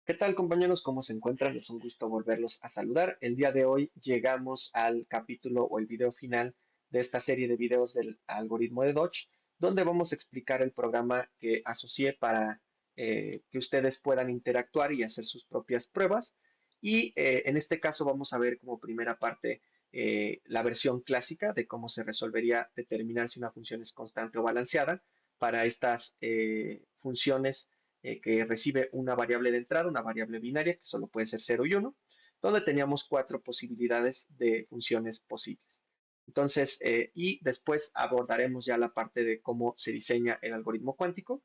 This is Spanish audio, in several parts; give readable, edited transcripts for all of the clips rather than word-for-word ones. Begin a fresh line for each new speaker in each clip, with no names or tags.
¿Qué tal, compañeros? ¿Cómo se encuentran? Es un gusto volverlos a saludar. El día de hoy llegamos al capítulo o el video final de esta serie de videos del algoritmo de Dodge, donde vamos a explicar el programa que asocié para que ustedes puedan interactuar y hacer sus propias pruebas. Y en este caso vamos a ver como primera parte la versión clásica de cómo se resolvería determinar si una función es constante o balanceada para estas funciones que recibe una variable de entrada, una variable binaria que solo puede ser 0 y 1, donde teníamos cuatro posibilidades de funciones posibles. Entonces, y después abordaremos ya la parte de cómo se diseña el algoritmo cuántico.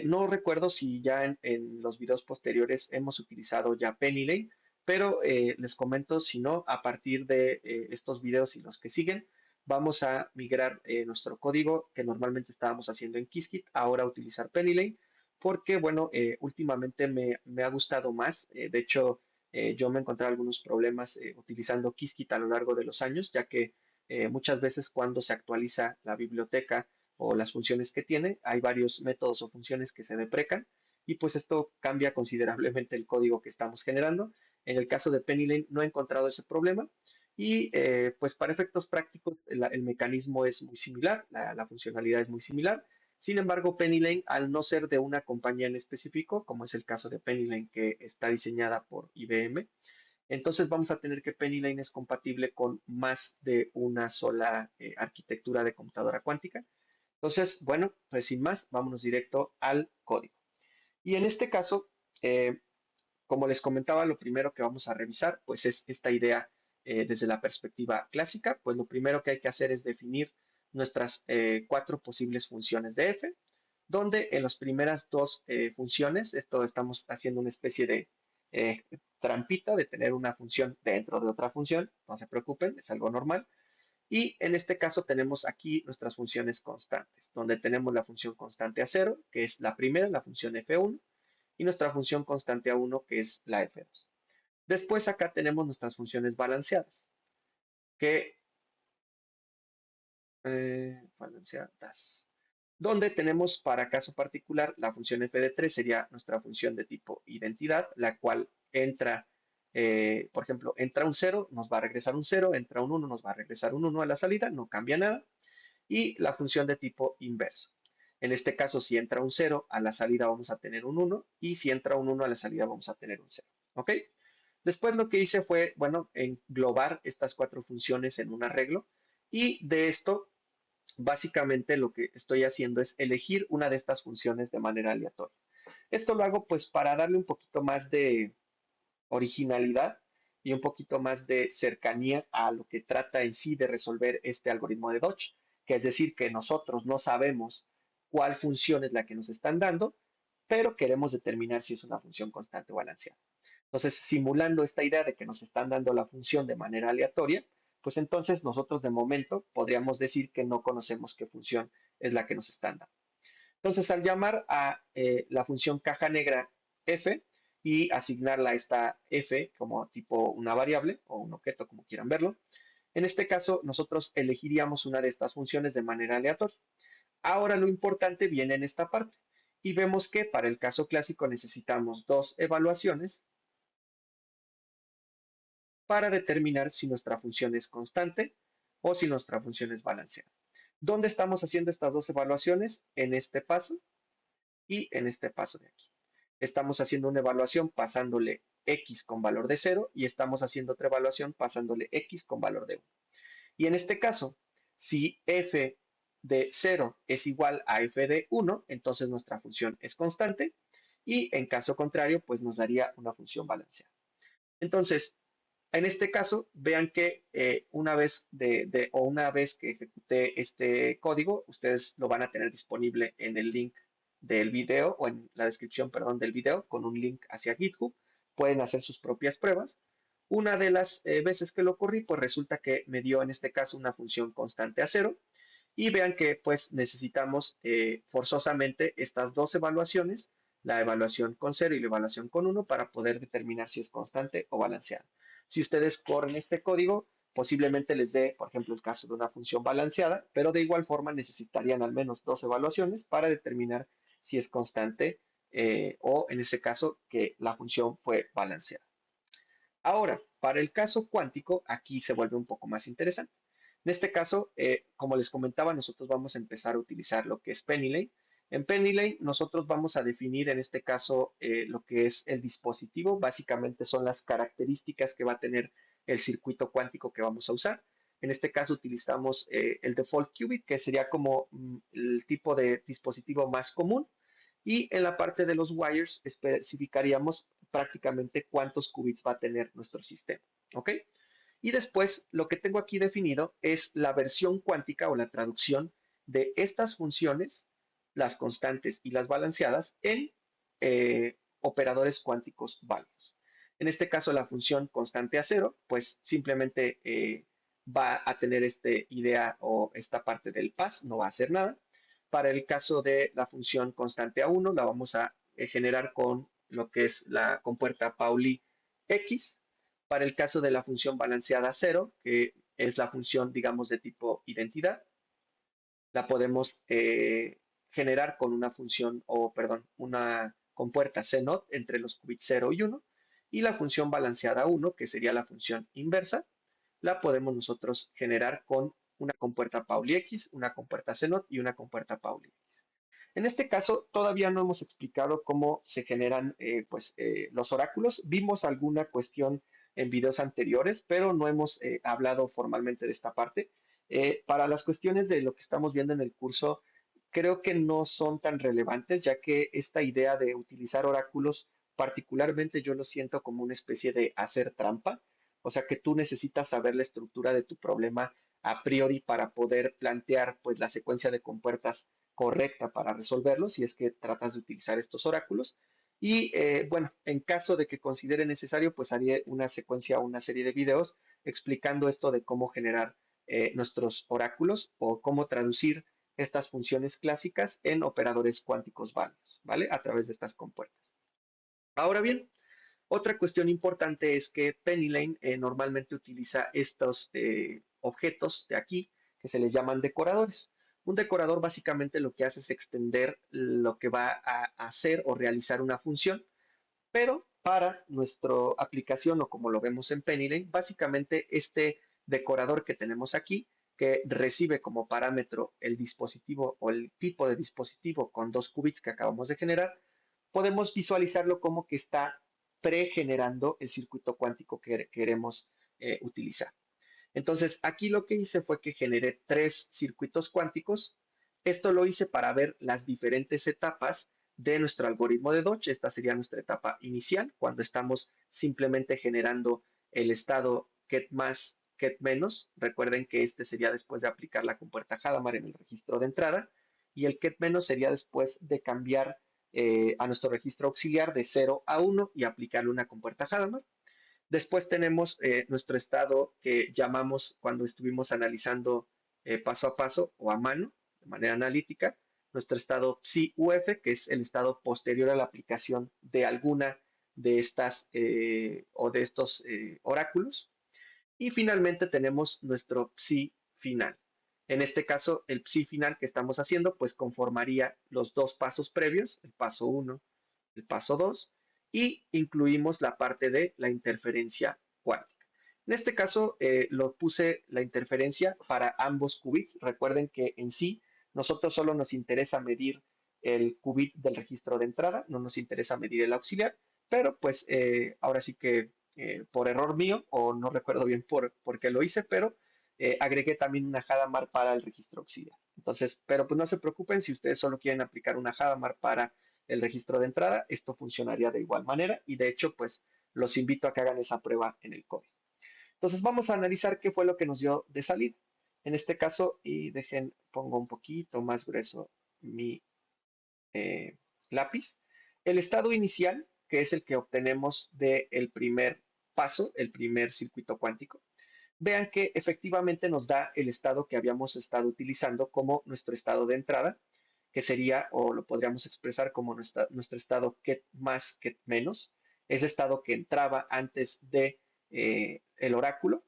No recuerdo si ya en los videos posteriores hemos utilizado ya Penny, pero les comento, si no, a partir de estos videos y los que siguen, vamos a migrar nuestro código que normalmente estábamos haciendo en Qiskit, ahora a utilizar Penny, porque, bueno, últimamente me ha gustado más. De hecho, yo me encontré algunos problemas utilizando Qiskit a lo largo de los años, ya que muchas veces cuando se actualiza la biblioteca o las funciones que tiene, hay varios métodos o funciones que se deprecan y pues esto cambia considerablemente el código que estamos generando. En el caso de Penny no he encontrado ese problema y pues para efectos prácticos el mecanismo es muy similar, la funcionalidad es muy similar. Sin embargo, Penny al no ser de una compañía en específico, como es el caso de Penny que está diseñada por IBM, entonces vamos a tener que Penny es compatible con más de una sola arquitectura de computadora cuántica. Entonces, bueno, pues sin más, vámonos directo al código. Y en este caso, eh, como les comentaba, lo primero que vamos a revisar, pues es esta idea desde la perspectiva clásica. Pues lo primero que hay que hacer es definir nuestras cuatro posibles funciones de f, donde en las primeras dos funciones, esto estamos haciendo una especie de eh, trampita de tener una función dentro de otra función, no se preocupen, es algo normal. Y en este caso tenemos aquí nuestras funciones constantes, donde tenemos la función constante a cero, que es la primera, la función f1, y nuestra función constante a 1, que es la f2. Después acá tenemos nuestras funciones balanceadas, que balanceadas, donde tenemos para caso particular la función f de 3 sería nuestra función de tipo identidad, la cual entra, por ejemplo, entra un 0, nos va a regresar un 0, entra un 1, nos va a regresar un 1 a la salida, no cambia nada, y la función de tipo inverso. En este caso, si entra un 0 a la salida vamos a tener un 1 y si entra un 1 a la salida vamos a tener un 0. ¿Ok? Después lo que hice fue, bueno, englobar estas cuatro funciones en un arreglo y de esto, básicamente lo que estoy haciendo es elegir una de estas funciones de manera aleatoria. Esto lo hago pues para darle un poquito más de originalidad y un poquito más de cercanía a lo que trata en sí de resolver este algoritmo de Dodge, que es decir, que nosotros no sabemos cuál función es la que nos están dando, pero queremos determinar si es una función constante o balanceada. Entonces, simulando esta idea de que nos están dando la función de manera aleatoria, pues entonces nosotros de momento podríamos decir que no conocemos qué función es la que nos están dando. Entonces, al llamar a la función caja negra f y asignarla a esta f como tipo una variable o un objeto, como quieran verlo, en este caso nosotros elegiríamos una de estas funciones de manera aleatoria. Ahora lo importante viene en esta parte y vemos que para el caso clásico necesitamos dos evaluaciones para determinar si nuestra función es constante o si nuestra función es balanceada. ¿Dónde estamos haciendo estas dos evaluaciones? En este paso y en este paso de aquí. Estamos haciendo una evaluación pasándole x con valor de 0 y estamos haciendo otra evaluación pasándole x con valor de 1. Y en este caso, si f de 0 es igual a f de 1, entonces nuestra función es constante y en caso contrario, pues nos daría una función balanceada. Entonces, en este caso, vean que una vez que ejecute este código, ustedes lo van a tener disponible en el link del video o en la descripción, perdón, del video con un link hacia GitHub. Pueden hacer sus propias pruebas. Una de las veces que lo corrí, pues resulta que me dio en este caso una función constante a cero. Y vean que pues necesitamos forzosamente estas dos evaluaciones, la evaluación con cero y la evaluación con uno para poder determinar si es constante o balanceada. Si ustedes corren este código, posiblemente les dé, por ejemplo, el caso de una función balanceada, pero de igual forma necesitarían al menos dos evaluaciones para determinar si es constante o en ese caso que la función fue balanceada. Ahora, para el caso cuántico, aquí se vuelve un poco más interesante. En este caso, como les comentaba, nosotros vamos a empezar a utilizar lo que es PennyLane. En PennyLane, nosotros vamos a definir en este caso lo que es el dispositivo. Básicamente son las características que va a tener el circuito cuántico que vamos a usar. En este caso utilizamos el default qubit, que sería como el tipo de dispositivo más común. Y en la parte de los wires especificaríamos prácticamente cuántos qubits va a tener nuestro sistema. ¿Ok? Y después lo que tengo aquí definido es la versión cuántica o la traducción de estas funciones, las constantes y las balanceadas, en operadores cuánticos válidos. En este caso, la función constante a cero, pues simplemente va a tener esta idea o esta parte del pass, no va a hacer nada. Para el caso de la función constante a 1, la vamos a generar con lo que es la compuerta Pauli X. Para el caso de la función balanceada a 0, que es la función, digamos, de tipo identidad, la podemos generar con una función, o perdón, una compuerta CNOT entre los qubits 0 y 1. Y la función balanceada a 1, que sería la función inversa, la podemos nosotros generar con una compuerta Pauli X, una compuerta CNOT y una compuerta Pauli X. En este caso, todavía no hemos explicado cómo se generan los oráculos. Vimos alguna cuestión en videos anteriores, pero no hemos hablado formalmente de esta parte. Para las cuestiones de lo que estamos viendo en el curso, creo que no son tan relevantes, ya que esta idea de utilizar oráculos, particularmente yo lo siento como una especie de hacer trampa, o sea que tú necesitas saber la estructura de tu problema a priori para poder plantear pues la secuencia de compuertas correcta para resolverlo si es que tratas de utilizar estos oráculos. Y bueno, en caso de que considere necesario, pues haré una secuencia o una serie de videos explicando esto de cómo generar nuestros oráculos o cómo traducir estas funciones clásicas en operadores cuánticos válidos, ¿vale? A través de estas compuertas. Ahora bien, otra cuestión importante es que PennyLane normalmente utiliza estos objetos de aquí que se les llaman decoradores. Un decorador básicamente lo que hace es extender lo que va a hacer o realizar una función, pero para nuestra aplicación o como lo vemos en PennyLane, básicamente este decorador que tenemos aquí, que recibe como parámetro el dispositivo o el tipo de dispositivo con dos qubits que acabamos de generar, podemos visualizarlo como que está pregenerando el circuito cuántico que queremos utilizar. Entonces, aquí lo que hice fue que generé tres circuitos cuánticos. Esto lo hice para ver las diferentes etapas de nuestro algoritmo de Dodge. Esta sería nuestra etapa inicial, cuando estamos simplemente generando el estado ket más, ket menos. Recuerden que este sería después de aplicar la compuerta Hadamard en el registro de entrada, y el ket menos sería después de cambiar a nuestro registro auxiliar de 0 a 1 y aplicarle una compuerta Hadamard. Después tenemos nuestro estado que llamamos cuando estuvimos analizando paso a paso o a mano, de manera analítica, nuestro estado psi-UF, que es el estado posterior a la aplicación de alguna de estas o de estos oráculos. Y finalmente tenemos nuestro psi final. En este caso, el psi final que estamos haciendo, pues conformaría los dos pasos previos, el paso 1, el paso 2, y incluimos la parte de la interferencia cuántica. En este caso, lo puse la interferencia para ambos qubits. Recuerden que en sí, nosotros solo nos interesa medir el qubit del registro de entrada, no nos interesa medir el auxiliar, pero pues ahora sí que por error mío, o no recuerdo bien por qué lo hice, pero agregué también una Hadamard para el registro auxiliar. Entonces, pero pues no se preocupen si ustedes solo quieren aplicar una Hadamard para el registro de entrada, esto funcionaría de igual manera y de hecho, pues los invito a que hagan esa prueba en el código. Entonces, vamos a analizar qué fue lo que nos dio de salida. En este caso, y dejen, pongo un poquito más grueso mi eh, lápiz. El estado inicial, que es el que obtenemos del primer paso, el primer circuito cuántico, vean que efectivamente nos da el estado que habíamos estado utilizando como nuestro estado de entrada, que sería, o lo podríamos expresar como nuestro estado ket más, ket menos, ese estado que entraba antes de el oráculo.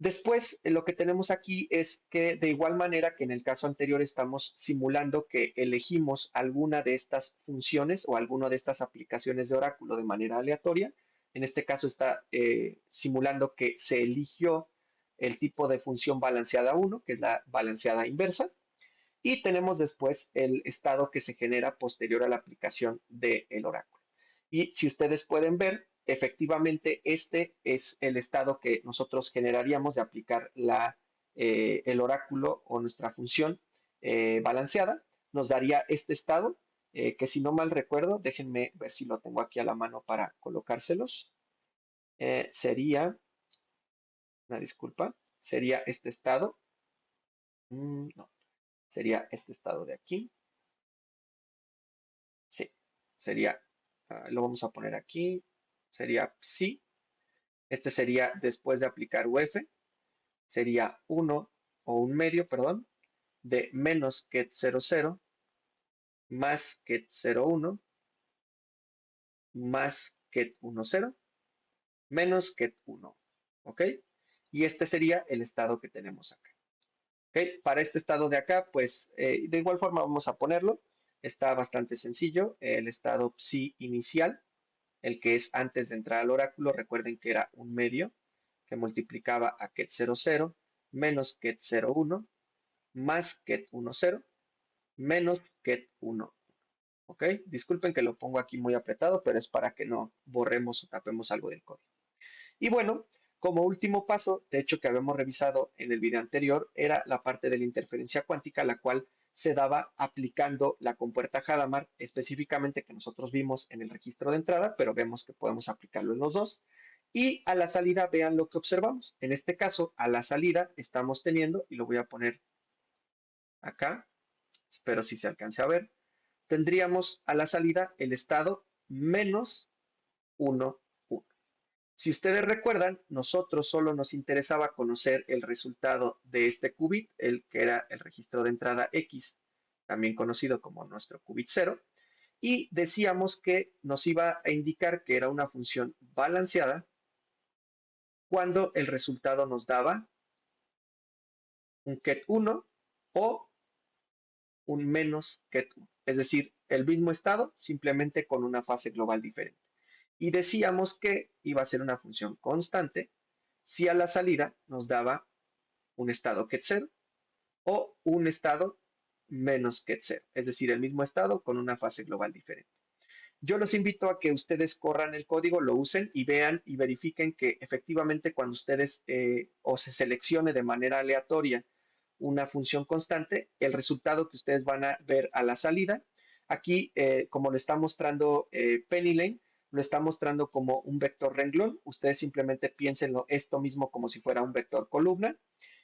Después, lo que tenemos aquí es que de igual manera que en el caso anterior estamos simulando que elegimos alguna de estas funciones o alguna de estas aplicaciones de oráculo de manera aleatoria. En este caso está simulando que se eligió el tipo de función balanceada 1, que es la balanceada inversa, y tenemos después el estado que se genera posterior a la aplicación del oráculo. Y si ustedes pueden ver, efectivamente este es el estado que nosotros generaríamos de aplicar el oráculo o nuestra función balanceada. Nos daría este estado, que si no mal recuerdo, déjenme ver si lo tengo aquí a la mano para colocárselos. Sería, una disculpa, sería este estado. No, sería este estado de aquí. Sí, sería, lo vamos a poner aquí, sería sí. Este sería después de aplicar UF, sería uno o un medio, perdón, de menos ket 00 más ket 01 más ket 10 menos ket 1. ¿Ok? Y este sería el estado que tenemos acá. ¿Ok? Para este estado de acá, pues de igual forma vamos a ponerlo. Está bastante sencillo. El estado psi inicial, el que es antes de entrar al oráculo, recuerden que era un medio que multiplicaba a ket 00 menos ket 01 más ket 10 menos ket 1. ¿Ok? Disculpen que lo pongo aquí muy apretado, pero es para que no borremos o tapemos algo del código. Y bueno, como último paso, de hecho que habíamos revisado en el video anterior, era la parte de la interferencia cuántica, la cual se daba aplicando la compuerta Hadamard, específicamente que nosotros vimos en el registro de entrada, pero vemos que podemos aplicarlo en los dos. Y a la salida, vean lo que observamos. En este caso, a la salida estamos teniendo, y lo voy a poner acá, espero si se alcance a ver, tendríamos a la salida el estado menos 1, 1. Si ustedes recuerdan, nosotros solo nos interesaba conocer el resultado de este qubit, el que era el registro de entrada X, también conocido como nuestro qubit 0, y decíamos que nos iba a indicar que era una función balanceada cuando el resultado nos daba un ket 1 o un menos ket 1, es decir, el mismo estado, simplemente con una fase global diferente. Y decíamos que iba a ser una función constante si a la salida nos daba un estado ket 0 o un estado menos ket 0, es decir, el mismo estado con una fase global diferente. Yo los invito a que ustedes corran el código, lo usen y vean y verifiquen que efectivamente cuando ustedes o se seleccione de manera aleatoria una función constante, el resultado que ustedes van a ver a la salida, aquí como lo está mostrando Penny Lane, lo está mostrando como un vector renglón. Ustedes simplemente piénsenlo esto mismo como si fuera un vector columna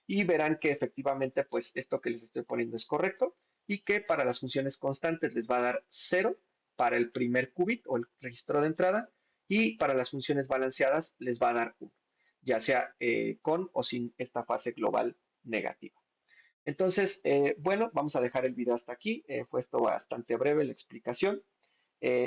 y verán que efectivamente pues esto que les estoy poniendo es correcto y que para las funciones constantes les va a dar 0 para el primer qubit o el registro de entrada y para las funciones balanceadas les va a dar 1, ya sea con o sin esta fase global negativa. Entonces, bueno, vamos a dejar el video hasta aquí. Fue esto bastante breve la explicación.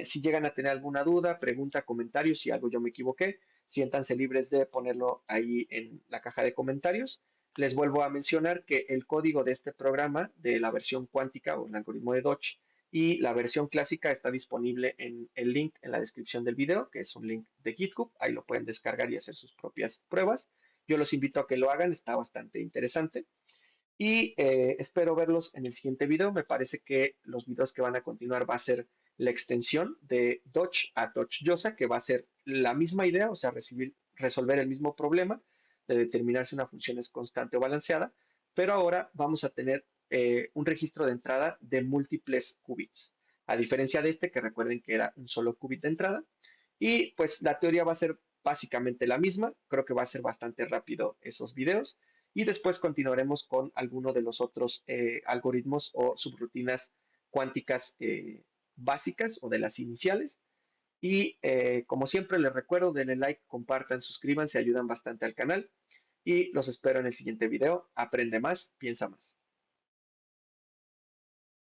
Si llegan a tener alguna duda, pregunta, comentario, si algo yo me equivoqué, siéntanse libres de ponerlo ahí en la caja de comentarios. Les vuelvo a mencionar que el código de este programa, de la versión cuántica o el algoritmo de Dodge y la versión clásica está disponible en el link en la descripción del video, que es un link de GitHub. Ahí lo pueden descargar y hacer sus propias pruebas. Yo los invito a que lo hagan, está bastante interesante. Y espero verlos en el siguiente video. Me parece que los videos que van a continuar va a ser la extensión de Dodge a Dodge Yosa, que va a ser la misma idea, o sea, resolver el mismo problema de determinar si una función es constante o balanceada, pero ahora vamos a tener un registro de entrada de múltiples qubits, a diferencia de este, que recuerden que era un solo qubit de entrada, y pues la teoría va a ser básicamente la misma. Creo que va a ser bastante rápido esos videos y después continuaremos con alguno de los otros algoritmos o subrutinas cuánticas básicas o de las iniciales. Y como siempre les recuerdo, denle like, compartan, suscríbanse, ayudan bastante al canal y los espero en el siguiente video. Aprende más, piensa más.